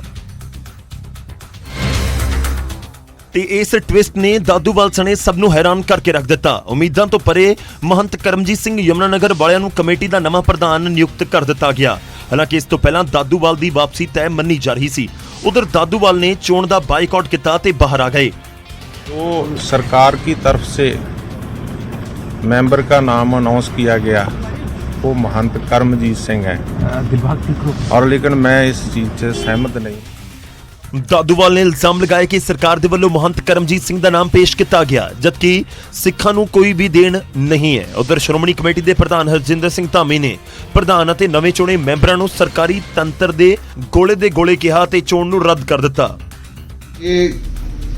ਤੇ ਇਸ ਟਵਿਸਟ ਨੇ ਦਾਦੂਵਾਲ ਸਣੇ ਸਭ ਨੂੰ ਹੈਰਾਨ ਕਰਕੇ ਰੱਖ ਦਿੱਤਾ। ਉਮੀਦਾਂ ਤੋਂ ਪਰੇ ਮਹੰਤ ਕਰਮਜੀਤ ਸਿੰਘ ਯਮੁਨਾਨਗਰ ਵਾਲਿਆਂ ਨੂੰ ਕਮੇਟੀ ਦਾ ਨਵਾਂ ਪ੍ਰਧਾਨ ਨਿਯੁਕਤ ਕਰ ਦਿੱਤਾ ਗਿਆ। ਹਾਲਾਂਕਿ ਇਸ ਤੋਂ ਪਹਿਲਾਂ ਦਾਦੂਵਾਲ ਦੀ ਵਾਪਸੀ ਤੈਅ ਮੰਨੀ ਜਾ ਰਹੀ ਸੀ। ਉਧਰ ਦਾਦੂਵਾਲ ਨੇ ਚੋਣ ਦਾ ਬਾਈਕਾਟ ਕੀਤਾ ਤੇ ਬਾਹਰ ਆ गए। तो सरकार की तरफ से मेंबर का नाम अनाउंस किया गया वो महंत कर्मजीत सिंह है और लेकिन मैं इस चीज़ से सहमत नहीं। ਦਾਦੂਵਾਲ ਨੇ ਇਲਜ਼ਾਮ ਲਗਾਇਆ ਕਿ ਸਰਕਾਰ ਦੇ ਵੱਲੋਂ ਮਹੰਤ ਕਰਮਜੀਤ ਸਿੰਘ ਦਾ ਨਾਮ ਪੇਸ਼ ਕੀਤਾ ਗਿਆ ਜਦਕਿ ਸਿੱਖਾਂ ਨੂੰ ਕੋਈ ਵੀ ਦੇਣ ਨਹੀਂ ਹੈ। ਉਧਰ ਸ਼੍ਰੋਮਣੀ ਕਮੇਟੀ ਦੇ ਪ੍ਰਧਾਨ ਹਰਜਿੰਦਰ ਸਿੰਘ ਧਾਮੀ ਨੇ ਪ੍ਰਧਾਨ ਅਤੇ ਨਵੇਂ ਚੁਣੇ ਮੈਂਬਰਾਂ ਨੂੰ ਸਰਕਾਰੀ ਤੰਤਰ ਦੇ ਗੋਲੇ ਕਿਹਾ ਤੇ ਚੋਣ ਨੂੰ ਰੱਦ ਕਰ ਦਿੱਤਾ। ਇਹ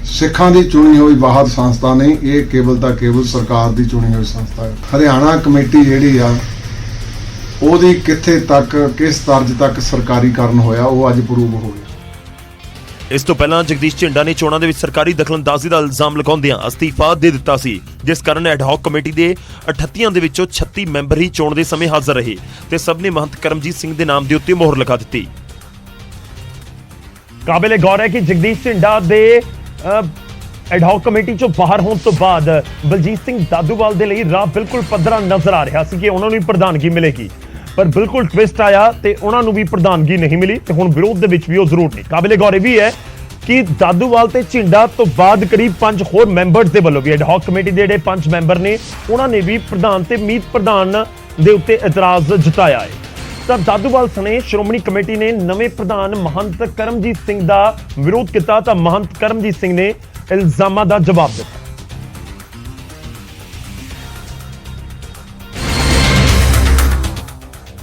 ਸਿੱਖਾਂ ਦੀ ਚੁਣੀ ਹੋਈ ਬਾਹਰ ਸੰਸਥਾ ਨਹੀਂ, ਇਹ ਕੇਵਲ ਤਾਂ ਕੇਵਲ ਸਰਕਾਰ ਦੀ ਚੁਣੀ ਹੋਈ ਸੰਸਥਾ ਹੈ। ਹਰਿਆਣਾ ਕਮੇਟੀ ਜਿਹੜੀ ਆ ਉਹਦੀ ਕਿੱਥੇ ਤੱਕ ਕਿਸ ਤਰਜ ਤੱਕ ਸਰਕਾਰੀਕਰਨ ਹੋਇਆ ਉਹ ਅੱਜ ਪ੍ਰੂਵ ਹੋ ਗਿਆ। ਇਸ ਤੋਂ ਪਹਿਲਾਂ ਜਗਦੀਸ਼ ਝਿੰਡਾ ਨੇ ਚੋਣਾਂ ਦੇ ਵਿੱਚ ਸਰਕਾਰੀ ਦਖਲਅੰਦਾਜ਼ੀ ਦਾ ਇਲਜ਼ਾਮ ਲਗਾਉਂਦਿਆਂ ਅਸਤੀਫਾ ਦੇ ਦਿੱਤਾ ਸੀ, ਜਿਸ ਕਾਰਨ ਐਡਹੌਕ ਕਮੇਟੀ ਦੇ 38 ਦੇ ਵਿੱਚੋਂ 36 ਮੈਂਬਰ ਹੀ ਚੋਣ ਦੇ ਸਮੇਂ ਹਾਜ਼ਰ ਰਹੇ ਤੇ ਸਭ ਨੇ ਮਹੰਤ ਕਰਮਜੀਤ ਸਿੰਘ ਦੇ ਨਾਮ ਦੇ ਉੱਤੇ ਮੋਹਰ ਲਗਾ ਦਿੱਤੀ। ਕਾਬਿਲੇ ਗੌਰ ਹੈ ਕਿ ਜਗਦੀਸ਼ ਝਿੰਡਾ ਦੇ ਐਡਹੌਕ ਕਮੇਟੀ ਚੋਂ ਬਾਹਰ ਹੋਣ ਤੋਂ ਬਾਅਦ ਬਲਜੀਤ ਸਿੰਘ ਦਾਦੂਵਾਲ ਦੇ ਲਈ ਰਾਹ ਬਿਲਕੁਲ ਪੱਧਰਾ ਨਜ਼ਰ ਆ ਰਿਹਾ ਸੀ ਕਿ ਉਹਨਾਂ ਨੂੰ ਵੀ ਪ੍ਰਧਾਨਗੀ ਮਿਲੇਗੀ, ਪਰ ਬਿਲਕੁਲ ਟਵਿਸਟ ਆਇਆ ਤੇ ਉਹਨਾਂ ਨੂੰ ਵੀ ਪ੍ਰਧਾਨਗੀ ਨਹੀਂ ਮਿਲੀ ਤੇ ਹੁਣ ਵਿਰੋਧ ਦੇ ਵਿੱਚ ਵੀ ਉਹ ਜ਼ਰੂਰ ਨਹੀਂ। ਕਾਬਿਲੇ ਗੌਰ ਇਹ ਵੀ ਹੈ ਕਿ ਦਾਦੂਵਾਲ ਤੇ ਝਿੰਡਾ ਤੋਂ ਬਾਅਦ ਕਰੀਬ 5 ਹੋਰ ਮੈਂਬਰਸ ਦੇ ਵੱਲੋਂ ਵੀ ਐਡਹੌਕ ਕਮੇਟੀ ਦੇ ਜਿਹੜੇ 5 ਮੈਂਬਰ ਨੇ ਉਹਨਾਂ ਨੇ ਵੀ ਪ੍ਰਧਾਨ ਤੇ ਮੀਤ ਪ੍ਰਧਾਨ ਦੇ ਉੱਤੇ ਇਤਰਾਜ਼ ਜਤਾਇਆ ਹੈ। ਤਾਂ ਦਾਦੂਵਾਲ ਸਣੇ ਸ਼੍ਰੋਮਣੀ ਕਮੇਟੀ ਨੇ ਨਵੇਂ ਪ੍ਰਧਾਨ ਮਹੰਤ ਕਰਮਜੀਤ ਸਿੰਘ ਦਾ ਵਿਰੋਧ ਕੀਤਾ ਤਾਂ ਮਹੰਤ ਕਰਮਜੀਤ ਸਿੰਘ ਨੇ ਇਲਜ਼ਾਮਾਂ ਦਾ ਜਵਾਬ ਦਿੱਤਾ।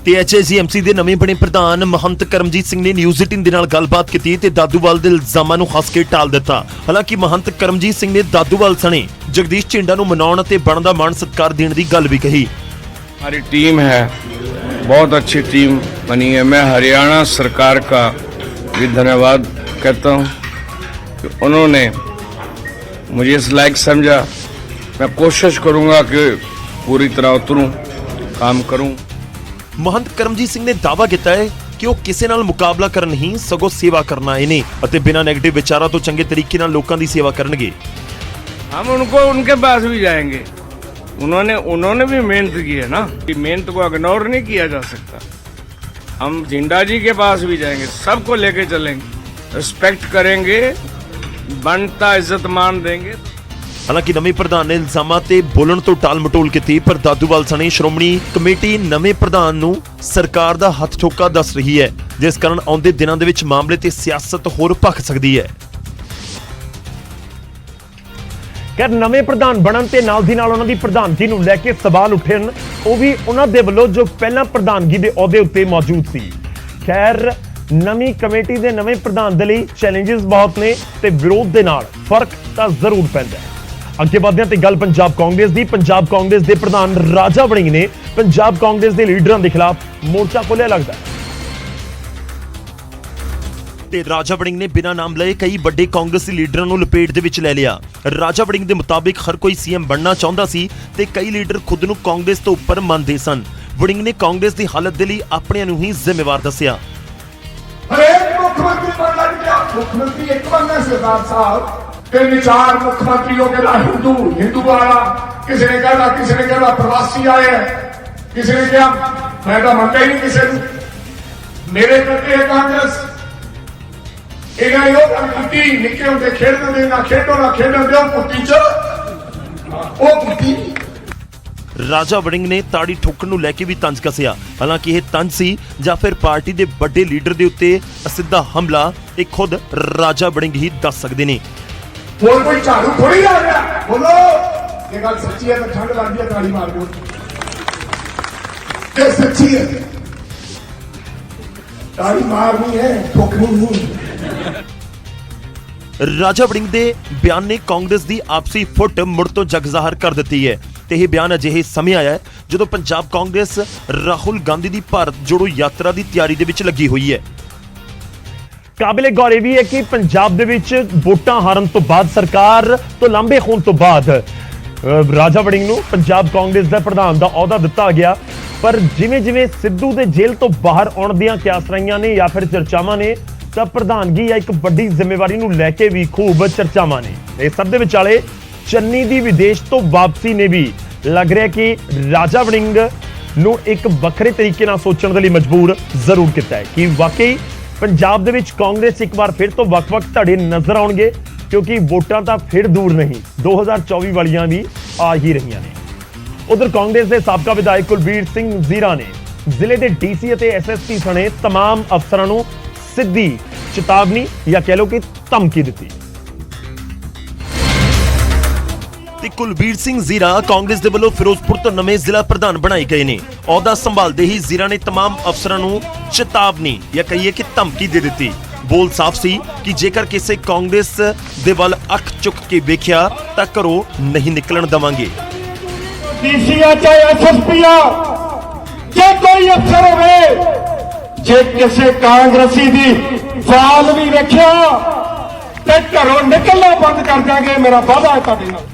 ਤੇ ਐਚਐਸਜੀਐਮਸੀ ਦੇ ਨਵੇਂ ਬਣੇ ਪ੍ਰਧਾਨ ਮਹੰਤ ਕਰਮਜੀਤ ਸਿੰਘ ਨੇ ਨਿਊਜ਼ 18 ਦੇ ਨਾਲ ਗੱਲਬਾਤ ਕੀਤੀ ਤੇ ਦਾਦੂਵਾਲ ਦੇ ਇਲਜ਼ਾਮਾਂ ਨੂੰ ਹੱਸ ਕੇ ਟਾਲ ਦਿੱਤਾ। ਹਾਲਾਂਕਿ ਮਹੰਤ ਕਰਮਜੀਤ ਸਿੰਘ ਨੇ ਦਾਦੂਵਾਲ ਸਣੇ ਜਗਦੀਸ਼ ਝਿੰਡਾ ਨੂੰ ਮਨਾਉਣ ਅਤੇ ਬਣਦਾ ਮਾਣ ਸਤਿਕਾਰ ਦੇਣ ਦੀ ਗੱਲ ਵੀ ਕਹੀ। हमारी टीम है, बहुत अच्छी टीम बनी है। मैं हरियाणा सरकार का भी धन्यवाद कहता हूँ कि उन्होंने मुझे इस लायक समझा। मैं कोशिश करूँगा कि पूरी तरह उतरूँ, काम करूँ। ਮਹੰਤ ਕਰਮਜੀਤ ਸਿੰਘ ਨੇ ਦਾਅਵਾ ਕੀਤਾ ਹੈ ਕਿ ਉਹ ਕਿਸੇ ਨਾਲ ਮੁਕਾਬਲਾ ਕਰਨ ਨਹੀਂ ਸਗੋਂ ਸੇਵਾ ਕਰਨ ਆਏ ਨੇ ਅਤੇ ਬਿਨਾਂ ਨੈਗੇਟਿਵ ਵਿਚਾਰਾਂ ਤੋਂ ਚੰਗੇ ਤਰੀਕੇ ਨਾਲ ਲੋਕਾਂ ਦੀ ਸੇਵਾ ਕਰਨਗੇ। हम उनको उनके पास भी जाएंगे। उन्होंने भी मेहनत की है ना, कि मेहनत को इग्नोर नहीं किया जा सकता। हम झिंडा जी के पास भी जाएंगे, सबको लेके चलेंगे, रिस्पेक्ट करेंगे, बनता इज्जत मान देंगे। ਹਾਲਾਂਕਿ ਨਵੇਂ ਪ੍ਰਧਾਨ ਨੇ ਇਲਜ਼ਾਮਾਂ ਤੇ ਬੋਲਣ ਤੋਂ ਟਾਲ ਮਟੋਲ ਕੀਤੀ, ਪਰ ਦਾਦੂਵਾਲ ਸਣੇ ਸ਼੍ਰੋਮਣੀ ਕਮੇਟੀ ਨਵੇਂ ਪ੍ਰਧਾਨ ਨੂੰ ਸਰਕਾਰ ਦਾ ਹੱਥ ਠੋਕਾ ਦੱਸ ਰਹੀ ਹੈ, ਜਿਸ ਕਾਰਨ ਆਉਂਦੇ ਦਿਨਾਂ ਦੇ ਵਿੱਚ ਮਾਮਲੇ ਤੇ ਸਿਆਸਤ ਹੋਰ ਭਖ ਸਕਦੀ ਹੈ। ਕਿ ਨਵੇਂ ਪ੍ਰਧਾਨ ਬਣਨ ਤੇ ਨਾਲ ਦੀ ਨਾਲ ਉਹਨਾਂ ਦੀ ਪ੍ਰਧਾਨਗੀ ਨੂੰ ਲੈ ਕੇ ਸਵਾਲ ਉੱਠਣ, ਉਹ ਵੀ ਉਹਨਾਂ ਦੇ ਵੱਲੋਂ ਜੋ ਪਹਿਲਾਂ ਪ੍ਰਧਾਨਗੀ ਦੇ ਅਹੁਦੇ ਉੱਤੇ ਮੌਜੂਦ ਸੀ। ਖੈਰ ਨਵੀਂ ਕਮੇਟੀ ਦੇ ਨਵੇਂ ਪ੍ਰਧਾਨ ਦੇ ਲਈ ਚੈਲੰਜਸ ਬਹੁਤ ਨੇ ਤੇ ਵਿਰੋਧ ਦੇ ਨਾਲ ਫਰਕ ਤਾਂ ਜ਼ਰੂਰ ਪੈਂਦਾ ਹੈ। ਅੱਗੇ ਵਧਦੇ ਹਾਂ ਤੇ ਗੱਲ ਪੰਜਾਬ ਕਾਂਗਰਸ ਦੀ। ਪੰਜਾਬ ਕਾਂਗਰਸ ਦੇ ਪ੍ਰਧਾਨ ਰਾਜਾ ਵੜਿੰਗ ਨੇ ਪੰਜਾਬ ਕਾਂਗਰਸ ਦੇ ਲੀਡਰਾਂ ਦੇ ਖਿਲਾਫ ਮੋਰਚਾ ਖੋਲ੍ਹਿਆ ਲੱਗਦਾ ਹੈ। ਤੇ ਰਾਜਾ ਵੜਿੰਗ ਨੇ ਬਿਨਾਂ ਨਾਮ ਲਏ ਕਈ ਵੱਡੇ ਕਾਂਗਰਸੀ ਲੀਡਰਾਂ ਨੂੰ ਲਪੇਟ ਦੇ ਵਿੱਚ ਲੈ ਲਿਆ। ਰਾਜਾ ਵੜਿੰਗ ਦੇ ਮੁਤਾਬਿਕ ਹਰ ਕੋਈ ਸੀਐਮ ਬਣਨਾ ਚਾਹੁੰਦਾ ਸੀ ਤੇ ਕਈ ਲੀਡਰ ਖੁਦ ਨੂੰ ਕਾਂਗਰਸ ਤੋਂ ਉੱਪਰ ਮੰਨਦੇ ਸਨ। ਵੜਿੰਗ ਨੇ ਕਾਂਗਰਸ ਦੀ ਹਾਲਤ ਦੇ ਲਈ ਆਪਣਿਆਂ ਨੂੰ ਹੀ ਜ਼ਿੰਮੇਵਾਰ ਦੱਸਿਆ। ਹਰੇਕ ਮੁੱਖ ਮੰਤਰੀ ਬਣ ਲੱਗ ਗਿਆ। ਮੁੱਖ ਮੰਤਰੀ ਇੱਕ ਬਣਨਾ ਸਰਦਾਰ ਸਾਹਿਬ ਤੇ ਵਿਚਾਰ ਮੁੱਖ ਮੰਤਰੀ ਹੋ ਗਿਆ ਹਿੰਦੂ ਵਾਲਾ, ਕਿਸੇ ਨੇ ਕਹਿੰਦਾ ਪ੍ਰਵਾਸੀ ਆਏ, ਕਿਸੇ ਨੇ ਕਿਹਾ ਮੈਂ ਤਾਂ ਮੰਨਦਾ ਹੀ ਨਹੀਂ ਕਿਸੇ ਨੂੰ। ਮੇਰੇ ਕਰਕੇ ਕਾਂਗਰਸ ਇਹਨਾਂ ਨੇ ਉਹ ਗੱਲ ਕੀਤੀ, ਨਿੱਕੇ ਹੁੰਦੇ ਖੇਡਦੇ ਨੇ, ਨਾ ਖੇਡਣ ਦਿਓ ਪੁੱਤੀ ਚ ਉਹ ਪੁੱਤੀ। ਰਾਜਾ ਵੜਿੰਗ ਨੇ ਤਾੜੀ ਠੋਕਣ ਨੂੰ ਲੈ ਕੇ ਵੀ ਤੰਜ ਕੱਸਿਆ। ਹਾਲਾਂਕਿ ਇਹ ਤੰਜ ਸੀ ਜਾਂ ਫਿਰ ਪਾਰਟੀ ਦੇ ਵੱਡੇ ਲੀਡਰ ਦੇ ਉੱਤੇ ਸਿੱਧਾ ਹਮਲਾ, ਇਹ ਖੁਦ ਰਾਜਾ ਵੜਿੰਗ ਹੀ ਦੱਸ ਸਕਦੇ ਨੇ। ਹੋਰ ਕੋਈ ਝਾੜੂ ਥੋੜੀ ਆ ਗਿਆ, ਬੋਲੋ ਇਹ ਗੱਲ ਸੱਚੀ ਹੈ ਤਾਂ ਠੰਡ ਲੱਗਦੀ ਹੈ ਤਾੜੀ ਮਾਰ ਦਿਓ। ਇਹ ਸੱਚੀ ਹੈ, ਤਾੜੀ ਮਾਰਨੀ ਹੈ, ਠੋਕਣੀ ਨਹੀਂ। ਰਾਜਾ ਵੜਿੰਗ ਦੇ ਬਿਆਨ ਨੇ ਕਾਂਗਰਸ ਦੀ ਆਪਸੀ ਫੁੱਟ ਮੁੜ ਤੋਂ ਜਗ ਜ਼ਾਹਰ ਕਰ ਦਿੱਤੀ ਹੈ ਤੇ ਇਹ ਬਿਆਨ ਅਜਿਹੇ ਸਮੇਂ ਆਇਆ ਜਦੋਂ ਪੰਜਾਬ ਕਾਂਗਰਸ ਰਾਹੁਲ ਗਾਂਧੀ ਦੀ ਭਾਰਤ ਜੋੜੋ ਯਾਤਰਾ ਦੀ ਤਿਆਰੀ ਦੇ ਵਿੱਚ ਲੱਗੀ ਹੋਈ ਹੈ। ਕਾਬਿਲੇ ਗੌਰ ਇਹ ਵੀ ਹੈ ਕਿ ਪੰਜਾਬ ਦੇ ਵਿੱਚ ਵੋਟਾਂ ਹਾਰਨ ਤੋਂ ਬਾਅਦ ਸਰਕਾਰ ਤੋਂ ਲਾਂਭੇ ਹੋਣ ਤੋਂ ਬਾਅਦ ਰਾਜਾ ਵੜਿੰਗ ਨੂੰ ਪੰਜਾਬ ਕਾਂਗਰਸ ਦਾ ਪ੍ਰਧਾਨ ਦਾ ਅਹੁਦਾ ਦਿੱਤਾ ਗਿਆ, ਪਰ ਜਿਵੇਂ ਸਿੱਧੂ ਦੇ ਜੇਲ੍ਹ ਤੋਂ ਬਾਹਰ ਆਉਣ ਦੀਆਂ ਕਿਆਸਰਾਈਆਂ ਨੇ ਜਾਂ ਫਿਰ ਚਰਚਾਵਾਂ ਨੇ, ਤਾਂ ਪ੍ਰਧਾਨਗੀ ਜਾਂ ਇੱਕ ਵੱਡੀ ਜ਼ਿੰਮੇਵਾਰੀ ਨੂੰ ਲੈ ਕੇ ਵੀ ਖੂਬ ਚਰਚਾਵਾਂ ਨੇ। ਇਸ ਸਭ ਦੇ ਵਿਚਾਲੇ ਚੰਨੀ ਦੀ ਵਿਦੇਸ਼ ਤੋਂ ਵਾਪਸੀ ਨੇ ਵੀ ਲੱਗ ਰਿਹਾ ਕਿ ਰਾਜਾ ਵੜਿੰਗ ਨੂੰ ਇੱਕ ਵੱਖਰੇ ਤਰੀਕੇ ਨਾਲ ਸੋਚਣ ਦੇ ਲਈ ਮਜਬੂਰ ਜ਼ਰੂਰ ਕੀਤਾ ਹੈ ਕਿ ਵਾਕਈ ਪੰਜਾਬ ਦੇ ਵਿੱਚ ਕਾਂਗਰਸ ਇੱਕ ਵਾਰ ਫਿਰ ਤੋਂ ਵੱਖ-ਵੱਖ ਧੜੇ ਨਜ਼ਰ ਆਉਣਗੇ, ਕਿਉਂਕਿ ਵੋਟਾਂ ਤਾਂ ਫਿਰ ਦੂਰ ਨਹੀਂ, 2024 ਵਾਲੀਆਂ ਵੀ ਆ ਹੀ ਰਹੀਆਂ ਨੇ। ਉਧਰ ਕਾਂਗਰਸ ਦੇ ਸਾਬਕਾ ਵਿਧਾਇਕ ਕੁਲਬੀਰ ਸਿੰਘ ਜ਼ੀਰਾ ਨੇ ਜ਼ਿਲ੍ਹੇ ਦੇ ਡੀਸੀ ਅਤੇ ਐਸਐਸਪੀ ਸਣੇ तमाम ਅਫਸਰਾਂ ਨੂੰ ਸਿੱਧੀ ਚੇਤਾਵਨੀ ਜਾਂ ਕਹਿ ਲਓ ਕਿ ਧਮਕੀ ਦਿੱਤੀ। ਤੇ ਕੁਲਬੀਰ ਸਿੰਘ ਜ਼ੀਰਾ ਕਾਂਗਰਸ ਦੇ ਵੱਲੋਂ ਫਿਰੋਜ਼ਪੁਰ ਤੋਂ ਨਵੇਂ ਜ਼ਿਲ੍ਹਾ ਪ੍ਰਧਾਨ ਬਣਾਏ ਗਏ ਨੇ। ਅਹੁਦਾ ਸੰਭਾਲਦੇ ਹੀ ਜ਼ੀਰਾ ਨੇ तमाम ਅਫਸਰਾਂ ਨੂੰ ਚੇਤਾਵਨੀ ਜਾਂ ਕਹੀਏ ਕਿ ਧਮਕੀ ਦੇ ਦਿੱਤੀ। ਬੋਲ ਸਾਫ਼ ਸੀ ਕਿ ਜੇਕਰ ਕਿਸੇ ਕਾਂਗਰਸ ਦੇ ਵੱਲ ਅੱਖ ਚੁੱਕ ਕੇ ਵੇਖਿਆ ਤਾਂ ਘਰੋਂ ਨਹੀਂ ਨਿਕਲਣ ਦੇਵਾਂਗੇ। ਡੀਸੀ ਆ ਚਾਹੇ ਐਸਐਸਪੀ ਆ, ਜੇ ਕੋਈ ਅਫਸਰ ਹੋਵੇ, ਜੇ ਕਿਸੇ ਕਾਂਗਰਸੀ ਦੀ ਵਾਲ ਵੀ ਵੇਖਿਆ ਤੇ ਘਰੋਂ ਨਿਕਲਣਾ ਬੰਦ ਕਰ ਦਾਂਗੇ, ਮੇਰਾ ਵਾਅਦਾ ਹੈ ਤੁਹਾਡੇ ਨਾਲ।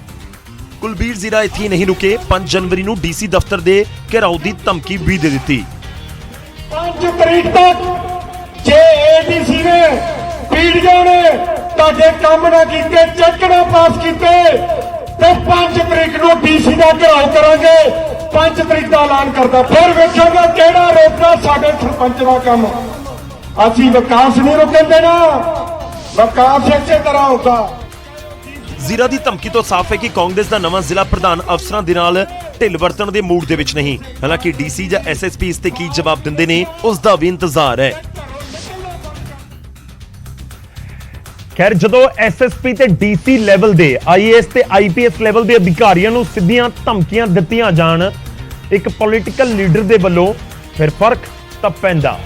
ਕੁਲਬੀਰ ਜ਼ੀਰਾ ਇੱਥੇ ਨਹੀਂ ਰੁਕੇ, 5 ਜਨਵਰੀ ਨੂੰ ਡੀਸੀ ਦਫ਼ਤਰ ਦੇ ਘਿਰਾਓ ਦੀ ਧਮਕੀ ਵੀ ਦੇ ਦਿੱਤੀ। 5 ਤਰੀਕ ਤੱਕ ਜੇ ਏਡੀਸੀ ਨੇ ਪੀਡੀਓ ਨੇ ਤੁਹਾਡੇ ਕੰਮ ਨਾ ਕੀਤੇ, ਚੈੱਕ ਨਾ ਪਾਸ ਕੀਤੇ ਤੇ 5 ਤਰੀਕ ਨੂੰ ਡੀਸੀ ਦਾ ਘਿਰਾਓ ਕਰਾਂਗੇ। 5 ਤਰੀਕ ਦਾ ਐਲਾਨ ਕਰਦਾ, ਫਿਰ ਵੇਖਾਂਗਾ ਕਿਹੜਾ ਰੋਕਦਾ ਸਾਡੇ ਸਰਪੰਚ ਦਾ ਕੰਮ। ਅਸੀਂ ਵਿਕਾਸ ਨਹੀਂ ਰੁਕਣ ਦੇਣਾ, ਵਿਕਾਸ ਇਸੇ ਤਰ੍ਹਾਂ ਹੋਗਾ। ਜ਼ੀਰਾ ਦੀ ਧਮਕੀ ਤੋਂ ਸਾਫ਼ ਹੈ ਕਿ ਕਾਂਗਰਸ ਦਾ ਨਵਾਂ ਜ਼ਿਲ੍ਹਾ ਪ੍ਰਧਾਨ ਅਫਸਰਾਂ ਦੇ ਨਾਲ ਢਿੱਲ ਵਰਤਣ ਦੇ ਮੂਡ ਦੇ ਵਿੱਚ ਨਹੀਂ। ਹਾਲਾਂਕਿ ਡੀਸੀ ਜਾਂ ਐਸਐਸਪੀ ਇਸ ਤੇ ਕੀ ਜਵਾਬ ਦਿੰਦੇ ਨੇ ਉਸ ਦਾ ਵੀ ਇੰਤਜ਼ਾਰ ਹੈ। ਖੈਰ, ਜਦੋਂ ਐਸਐਸਪੀ ਤੇ ਡੀਸੀ ਲੈਵਲ ਦੇ ਆਈਏਐਸ ਤੇ ਆਈਪੀਐਸ ਲੈਵਲ ਦੇ ਅਧਿਕਾਰੀਆਂ ਨੂੰ ਸਿੱਧੀਆਂ ਧਮਕੀਆਂ ਦਿੱਤੀਆਂ ਜਾਣ ਇੱਕ ਪੋਲੀਟੀਕਲ ਲੀਡਰ ਦੇ ਵੱਲੋਂ, ਫਿਰ ਫਰਕ ਤਾਂ ਪੈਂਦਾ।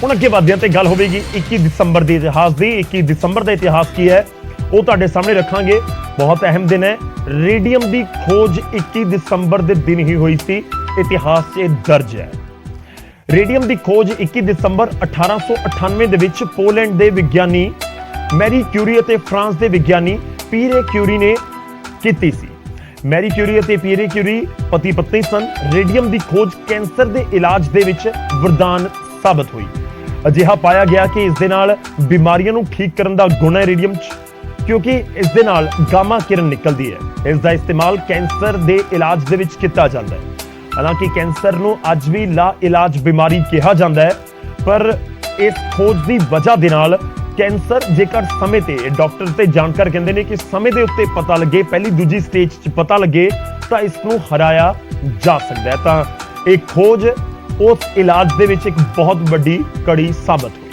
ਹੁਣ ਅੱਗੇ ਵਧਦਿਆਂ ਤੇ ਗੱਲ ਹੋਵੇਗੀ 21 ਦਸੰਬਰ ਦੇ ਇਤਿਹਾਸ ਦੀ। 21 ਦਸੰਬਰ ਦਾ ਇਤਿਹਾਸ ਕੀ ਹੈ ਉਹ ਤੁਹਾਡੇ ਸਾਹਮਣੇ ਰੱਖਾਂਗੇ। ਬਹੁਤ ਅਹਿਮ ਦਿਨ ਹੈ। ਰੇਡੀਅਮ ਦੀ ਖੋਜ 21 ਦਸੰਬਰ ਦੇ ਦਿਨ ਹੀ ਹੋਈ ਸੀ, ਇਤਿਹਾਸ 'ਚ ਦਰਜ ਹੈ। ਰੇਡੀਅਮ ਦੀ ਖੋਜ 21 ਦਸੰਬਰ 1898 ਦੇ ਵਿੱਚ ਪੋਲੈਂਡ ਦੇ ਵਿਗਿਆਨੀ ਮੈਰੀ ਕਿਊਰੀ ਅਤੇ ਫਰਾਂਸ ਦੇ ਵਿਗਿਆਨੀ ਪੀਰੇ ਕਿਊਰੀ ਨੇ ਕੀਤੀ ਸੀ। ਮੈਰੀ ਕਿਊਰੀ ਅਤੇ ਪੀਰੇ ਕਿਊਰੀ ਪਤੀ ਪਤਨੀ ਸਨ। ਰੇਡੀਅਮ ਦੀ ਖੋਜ ਕੈਂਸਰ ਦੇ ਇਲਾਜ ਦੇ ਵਿੱਚ ਵਰਦਾਨ ਸਾਬਤ ਹੋਈ। ਅਜਿਹਾ ਪਾਇਆ ਗਿਆ ਕਿ ਇਸ ਦੇ ਨਾਲ ਬਿਮਾਰੀਆਂ ਨੂੰ ਠੀਕ ਕਰਨ ਦਾ ਗੁਣ ਹੈ ਰੇਡੀਅਮ 'ਚ, ਕਿਉਂਕਿ ਇਸ ਦੇ ਨਾਲ ਗਾਮਾ ਕਿਰਨ ਨਿਕਲਦੀ ਹੈ। ਇਸ ਦਾ ਇਸਤੇਮਾਲ ਕੈਂਸਰ ਦੇ ਇਲਾਜ ਦੇ ਵਿੱਚ ਕੀਤਾ ਜਾਂਦਾ ਹੈ। ਹਾਲਾਂਕਿ ਕੈਂਸਰ ਨੂੰ ਅੱਜ ਵੀ ਲਾ ਇਲਾਜ ਬਿਮਾਰੀ ਕਿਹਾ ਜਾਂਦਾ ਹੈ, ਪਰ ਇਸ ਖੋਜ ਦੀ ਵਜ੍ਹਾ ਦੇ ਨਾਲ ਕੈਂਸਰ ਜੇਕਰ ਸਮੇਂ ਤੇ ਡਾਕਟਰ ਤੇ ਜਾਣਕਾਰ ਕਹਿੰਦੇ ਨੇ ਕਿ ਸਮੇਂ ਦੇ ਉੱਤੇ ਪਤਾ ਲੱਗੇ, ਪਹਿਲੀ ਦੂਜੀ ਸਟੇਜ 'ਚ ਪਤਾ ਲੱਗੇ ਤਾਂ ਇਸ ਨੂੰ ਹਰਾਇਆ ਜਾ ਸਕਦਾ ਹੈ। ਤਾਂ ਇਹ ਖੋਜ ਉਸ ਇਲਾਜ ਦੇ ਵਿੱਚ ਇੱਕ ਬਹੁਤ ਵੱਡੀ ਕੜੀ ਸਾਬਤ ਹੋਈ।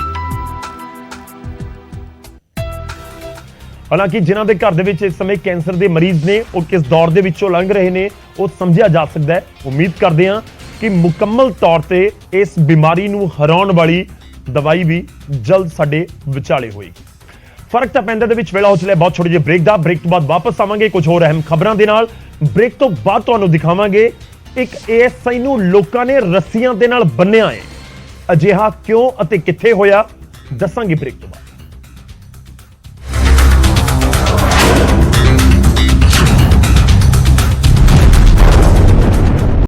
ਹਾਲਾਂਕਿ ਜਿਨ੍ਹਾਂ ਦੇ ਘਰ ਦੇ ਵਿੱਚ ਇਸ ਸਮੇਂ ਕੈਂਸਰ ਦੇ ਮਰੀਜ਼ ਨੇ, ਉਹ ਕਿਸ ਦੌਰ ਦੇ ਵਿੱਚੋਂ ਲੰਘ ਰਹੇ ਨੇ ਉਹ ਸਮਝਿਆ ਜਾ ਸਕਦਾ ਹੈ। ਉਮੀਦ ਕਰਦੇ ਹਾਂ ਕਿ ਮੁਕੰਮਲ ਤੌਰ ਤੇ ਇਸ ਬਿਮਾਰੀ ਨੂੰ ਹਰਾਉਣ ਵਾਲੀ ਦਵਾਈ ਵੀ ਜਲਦ ਸਾਡੇ ਵਿਚਾਲੇ ਹੋਏਗੀ। ਫਰਕ ਤਾਂ ਪੈਂਦਾ ਦੇ ਵਿੱਚ ਵੇਲਾ ਹੋ ਚਲਿਆ ਬਹੁਤ ਛੋਟੀ ਜਿਹੀ ਬ੍ਰੇਕ ਦਾ। ਬ੍ਰੇਕ ਤੋਂ ਬਾਅਦ ਵਾਪਸ ਆਵਾਂਗੇ ਕੁਝ ਹੋਰ ਅਹਿਮ ਖਬਰਾਂ ਦੇ ਨਾਲ। ਬ੍ਰੇਕ ਤੋਂ ਬਾਅਦ ਤੁਹਾਨੂੰ ਦਿਖਾਵਾਂਗੇ ਇੱਕ ਏਐਸਆਈ ਨੂੰ ਲੋਕਾਂ ਨੇ ਰੱਸੀਆਂ ਦੇ ਨਾਲ ਬੰਨਿਆ ਹੈ। ਅਜਿਹਾ ਕਿਉਂ ਅਤੇ ਕਿੱਥੇ ਹੋਇਆ, ਦੱਸਾਂਗੇ ਬ੍ਰੇਕ ਤੋਂ ਬਾਅਦ।